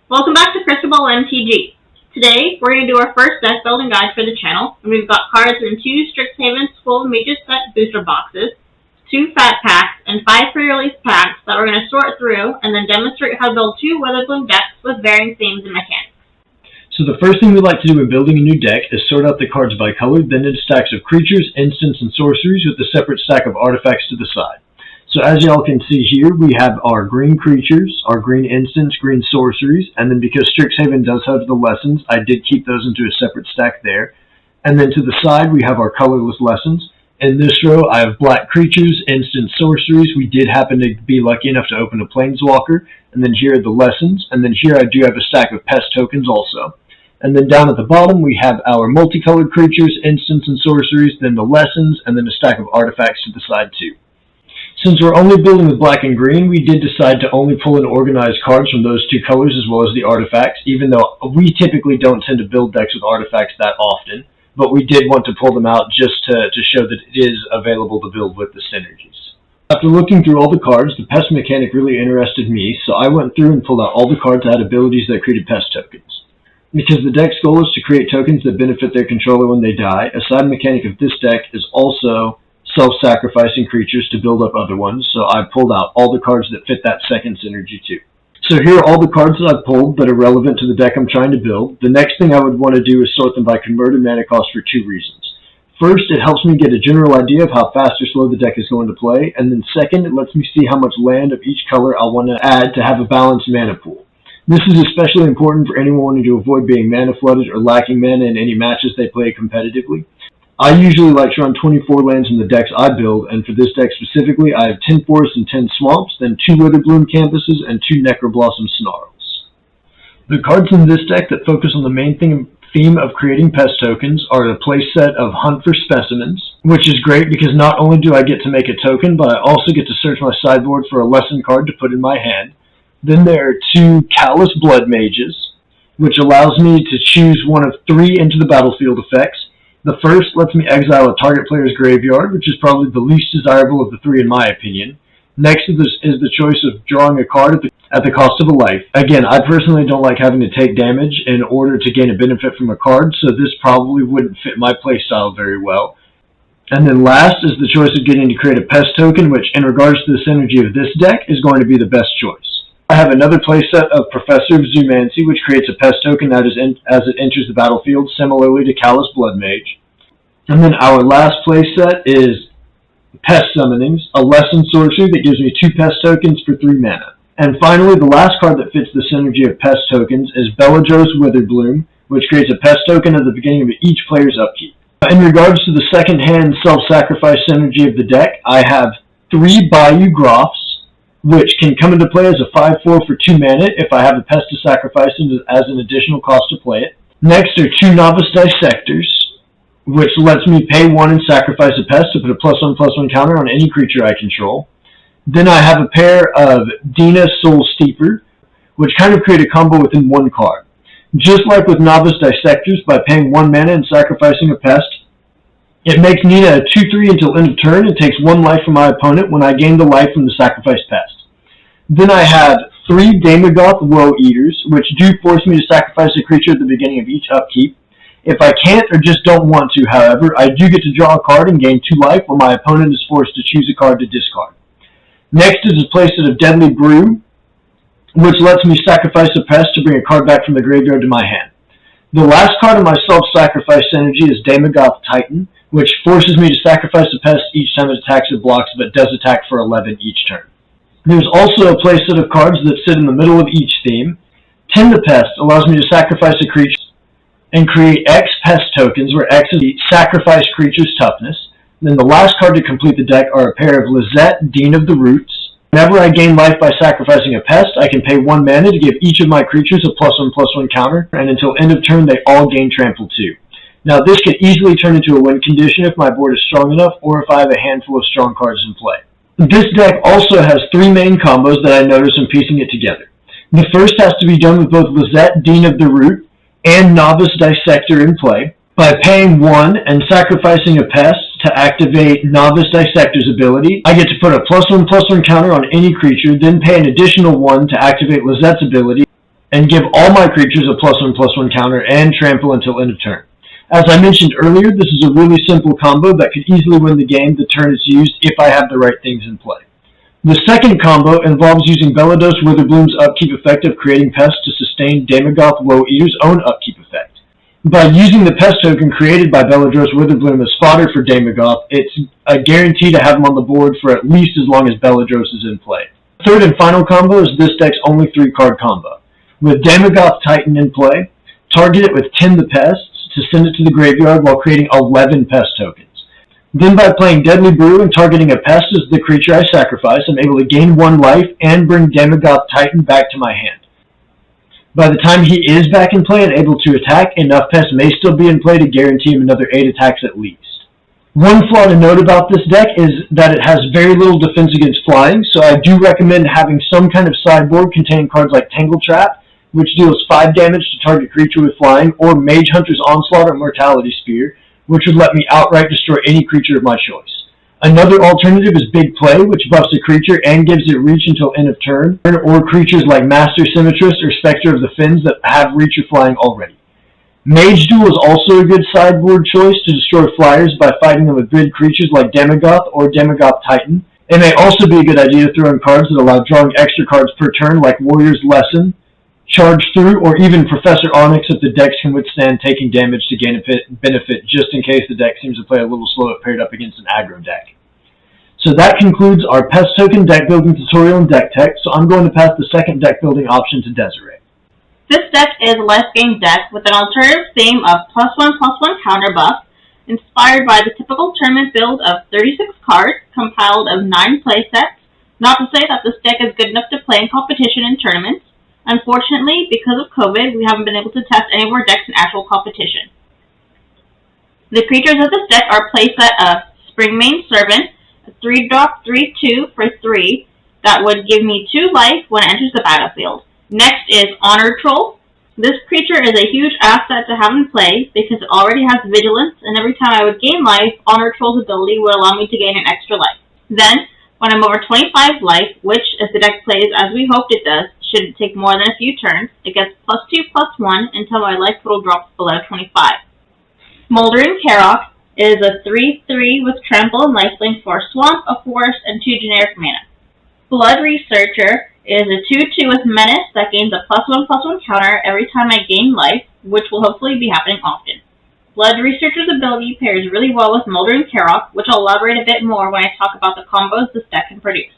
Welcome back to Crystal Ball MTG. Today, we're going to do our first deck building guide for the channel, and we've got cards in 2 Strixhaven full Mages Set booster boxes, 2 Fat Packs, and 5 pre-release packs that we're going to sort through and then demonstrate how to build 2 Witherbloom decks with varying themes and mechanics. So the first thing we like to do when building a new deck is sort out the cards by color, then into stacks of creatures, instants, and sorceries with a separate stack of artifacts to the side. So as y'all can see here, we have our green creatures, our green instants, green sorceries, and then because Strixhaven does have the lessons, I did keep those into a separate stack there. And then to the side, we have our colorless lessons. In this row, I have black creatures, instant sorceries. We did happen to be lucky enough to open a planeswalker. And then here are the lessons. And then here I do have a stack of pest tokens also. And then down at the bottom, we have our multicolored creatures, instants, and sorceries, then the lessons, and then a stack of artifacts to the side too. Since we're only building with black and green, we did decide to only pull in organized cards from those 2 colors as well as the artifacts, even though we typically don't tend to build decks with artifacts that often. But we did want to pull them out just to show that it is available to build with the synergies. After looking through all the cards, the pest mechanic really interested me, so I went through and pulled out all the cards that had abilities that created pest tokens. Because the deck's goal is to create tokens that benefit their controller when they die, a side mechanic of this deck is also self-sacrificing creatures to build up other ones, so I pulled out all the cards that fit that second synergy too. So here are all the cards that I've pulled that are relevant to the deck I'm trying to build. The next thing I would want to do is sort them by converted mana cost for 2 reasons. First, it helps me get a general idea of how fast or slow the deck is going to play, and then second, it lets me see how much land of each color I want to add to have a balanced mana pool. This is especially important for anyone wanting to avoid being mana flooded or lacking mana in any matches they play competitively. I usually like to run 24 lands in the decks I build, and for this deck specifically, I have 10 forests and 10 swamps, then 2 Witherbloom campuses, and 2 Necroblossom snarls. The cards in this deck that focus on the main theme of creating pest tokens are the playset of Hunt for Specimens, which is great because not only do I get to make a token, but I also get to search my sideboard for a lesson card to put in my hand. Then there are 2 Callous Blood Mages, which allows me to choose one of 3 into the battlefield effects. The first lets me exile a target player's graveyard, which is probably the least desirable of the 3 in my opinion. Next is the choice of drawing a card at the cost of a life. Again, I personally don't like having to take damage in order to gain a benefit from a card, so this probably wouldn't fit my playstyle very well. And then last is the choice of getting to create a pest token, which in regards to the synergy of this deck is going to be the best choice. I have another playset of Professor of Zoomancy, which creates a pest token as it enters the battlefield, similarly to Callous Blood Mage. And then our last playset is Pest Summonings, a lesson sorcery that gives me 2 pest tokens for 3 mana. And finally, the last card that fits the synergy of pest tokens is Bellajo's Witherbloom, which creates a pest token at the beginning of each player's upkeep. In regards to the second-hand self-sacrifice synergy of the deck, I have 3 Bayou Groffs, which can come into play as a 5/4 for 2 mana if I have a pest to sacrifice as an additional cost to play it. Next are 2 Novice Dissectors, which lets me pay 1 and sacrifice a pest to put a +1/+1 counter on any creature I control. Then I have a pair of Dina Soul Steeper, which kind of create a combo within 1 card. Just like with Novice Dissectors, by paying 1 mana and sacrificing a pest, it makes Nina a 2/3 until end of turn and takes 1 life from my opponent when I gain the life from the sacrificed pest. Then I have 3 Daemogoth Woe Eaters, which do force me to sacrifice a creature at the beginning of each upkeep. If I can't or just don't want to, however, I do get to draw a card and gain 2 life while my opponent is forced to choose a card to discard. Next is a playset of Deadly Brew, which lets me sacrifice a pest to bring a card back from the graveyard to my hand. The last card of my self-sacrifice synergy is Daemogoth Titan, which forces me to sacrifice a pest each time it attacks or blocks, but does attack for 11 each turn. There's also a playset of cards that sit in the middle of each theme. Tend the Pest allows me to sacrifice a creature and create X pest tokens, where X is the sacrificed creature's toughness. And then the last card to complete the deck are a pair of Lizette, Dean of the Roots. Whenever I gain life by sacrificing a pest, I can pay 1 mana to give each of my creatures a +1/+1 counter, and until end of turn they all gain Trample 2. Now this could easily turn into a win condition if my board is strong enough, or if I have a handful of strong cards in play. This deck also has 3 main combos that I noticed when piecing it together. The first has to be done with both Lizette, Dean of the Root, and Novice Dissector in play. By paying 1 and sacrificing a pest to activate Novice Dissector's ability, I get to put a +1/+1 counter on any creature, then pay an additional 1 to activate Lizette's ability, and give all my creatures a +1/+1 counter and trample until end of turn. As I mentioned earlier, this is a really simple combo that could easily win the game the turn it's used if I have the right things in play. The second combo involves using Bellados Witherbloom's upkeep effect of creating pests to sustain Daemogoth Woe-Eater's own upkeep effect. By using the pest token created by Bellados Witherbloom as fodder for Daemogoth, it's a guarantee to have him on the board for at least as long as Bellados is in play. The third and final combo is this deck's only 3-card combo. With Daemogoth Titan in play, target it with 10 the pests to send it to the graveyard while creating 11 pest tokens. Then by playing Deadly Brew and targeting a pest as the creature I sacrifice, I'm able to gain 1 life and bring Daemogoth Titan back to my hand. By the time he is back in play and able to attack, enough pests may still be in play to guarantee him another 8 attacks at least. One flaw to note about this deck is that it has very little defense against flying, so I do recommend having some kind of sideboard containing cards like Tangle Trap, which deals 5 damage to target creature with flying, or Mage Hunter's Onslaught or Mortality Spear, which would let me outright destroy any creature of my choice. Another alternative is Big Play, which buffs a creature and gives it reach until end of turn, or creatures like Master Symmetrist or Spectre of the Fens that have reach or flying already. Mage Duel is also a good sideboard choice to destroy flyers by fighting them with grid creatures like Daemogoth or Daemogoth Titan. It may also be a good idea to throw in cards that allow drawing extra cards per turn like Warrior's Lesson, Charge Through, or even Professor Onyx if the decks can withstand taking damage to gain a benefit, just in case the deck seems to play a little slow if paired up against an aggro deck. So that concludes our pest token deck building tutorial and deck tech, so I'm going to pass the second deck building option to Desiree. This deck is a life game deck with an alternative theme of +1/+1 counter buff, inspired by the typical tournament build of 36 cards, compiled of 9 play sets. Not to say that this deck is good enough to play in competition in tournaments. Unfortunately, because of COVID, we haven't been able to test any of our decks in actual competition. The creatures of this deck are playset of Springmane Servant, a 3-drop 3/2 for 3 that would give me 2 life when it enters the battlefield. Next is Honor Troll. This creature is a huge asset to have in play because it already has Vigilance, and every time I would gain life, Honor Troll's ability would allow me to gain an extra life. Then, when I'm over 25 life, which, if the deck plays as we hoped it does, shouldn't take more than a few turns, it gets +2/+1 until my life total drops below 25. Smoldering Karok is a 3/3 with Trample and Lifelink for a Swamp, a Forest, and 2 generic mana. Blood Researcher is a 2/2 with Menace that gains a +1/+1 counter every time I gain life, which will hopefully be happening often. Blood Researcher's ability pairs really well with Smoldering Karok, which I'll elaborate a bit more when I talk about the combos this deck can produce.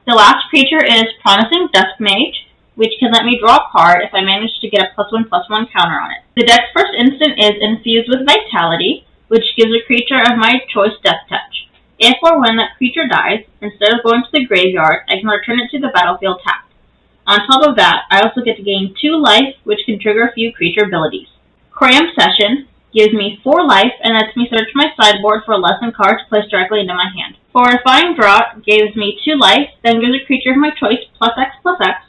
The last creature is Promising Duskmage, which can let me draw a card if I manage to get a +1/+1 counter on it. The deck's first instant is Infused with Vitality, which gives a creature of my choice Death Touch. If or when that creature dies, instead of going to the graveyard, I can return it to the battlefield tapped. On top of that, I also get to gain 2 life, which can trigger a few creature abilities. Cram Session gives me 4 life and lets me search my sideboard for a lesson card to place directly into my hand. Fortifying Draught gives me 2 life, then gives a creature of my choice +X/+X,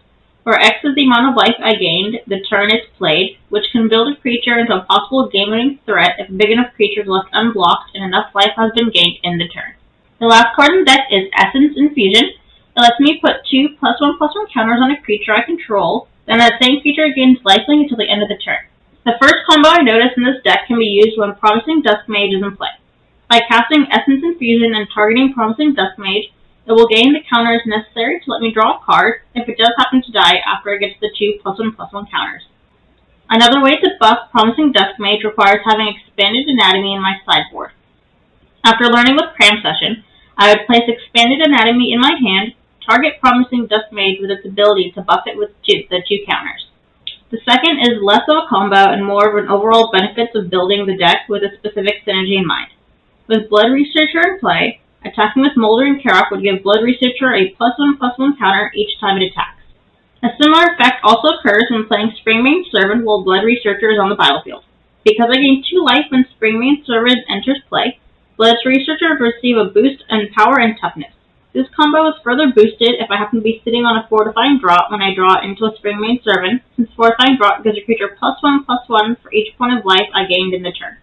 where X is the amount of life I gained the turn it's played, which can build a creature into a possible game-winning threat if a big enough creature is left unblocked and enough life has been gained in the turn. The last card in the deck is Essence Infusion. It lets me put 2 +1/+1 counters on a creature I control, then that same creature gains lifelink until the end of the turn. The first combo I noticed in this deck can be used when Promising Duskmage is in play. By casting Essence Infusion and targeting Promising Duskmage, it will gain the counters necessary to let me draw a card if it does happen to die after it gets the 2 +1/+1 counters. Another way to buff Promising Duskmage requires having Expanded Anatomy in my sideboard. After learning with Cram Session, I would place Expanded Anatomy in my hand, target Promising Duskmage with its ability to buff it with the 2 counters. The second is less of a combo and more of an overall benefits of building the deck with a specific synergy in mind. With Blood Researcher in play, attacking with Smoldering Karok would give Blood Researcher a +1/+1 counter each time it attacks. A similar effect also occurs when playing Springmane Servant while Blood Researcher is on the battlefield. Because I gain 2 life when Springmane Servant enters play, Blood Researcher would receive a boost in power and toughness. This combo is further boosted if I happen to be sitting on a Fortifying Draught when I draw into a Springmane Servant, since Fortifying Draught gives a creature +1/+1 for each point of life I gained in the turn.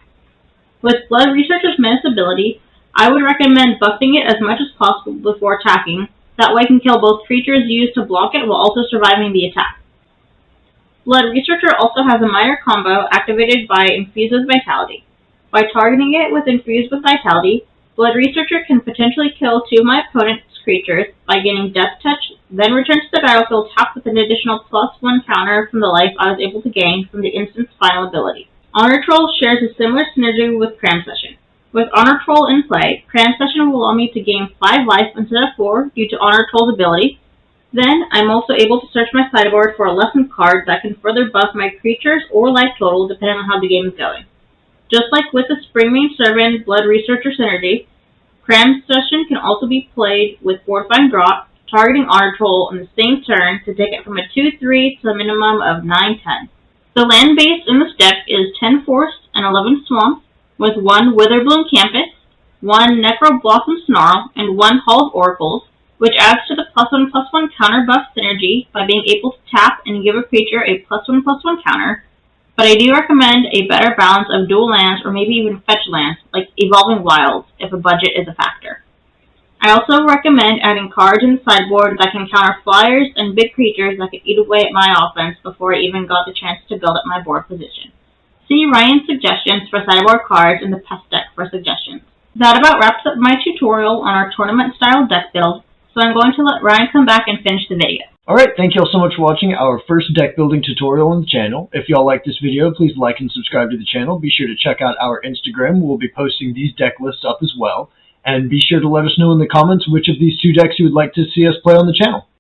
With Blood Researcher's Menace ability, I would recommend buffing it as much as possible before attacking. That way I can kill both creatures used to block it while also surviving the attack. Blood Researcher also has a minor combo activated by Infuse with Vitality. By targeting it with Infuse with Vitality, Blood Researcher can potentially kill 2 of my opponent's creatures by gaining Death Touch, then return to the battlefield tapped with an additional +1 counter from the life I was able to gain from the instant's final ability. Honor Troll shares a similar synergy with Cram Session. With Honor Troll in play, Cram Session will allow me to gain 5 life instead of 4 due to Honor Troll's ability. Then, I'm also able to search my sideboard for a lesson card that can further buff my creatures or life total depending on how the game is going. Just like with the Springmane Servant Blood Researcher synergy, Cram Session can also be played with Fortifying Draught, targeting Honor Troll in the same turn to take it from a 2-3 to a minimum of 9-10. The land base in this deck is 10 Forest and 11 Swamp, with 1 Witherbloom Campus, 1 Necro Blossom Snarl, and 1 Hall of Oracles, which adds to the +1/+1 counter buff synergy by being able to tap and give a creature a +1/+1 counter, but I do recommend a better balance of dual lands or maybe even fetch lands, like Evolving Wilds, if a budget is a factor. I also recommend adding cards in the sideboard that can counter flyers and big creatures that could eat away at my offense before I even got the chance to build up my board position. See Ryan's suggestions for sideboard cards in the pest deck for suggestions. That about wraps up my tutorial on our tournament-style deck build, so I'm going to let Ryan come back and finish the video. Alright, thank you all so much for watching our first deck building tutorial on the channel. If y'all like this video, please like and subscribe to the channel. Be sure to check out our Instagram. We'll be posting these deck lists up as well. And be sure to let us know in the comments which of these 2 decks you would like to see us play on the channel.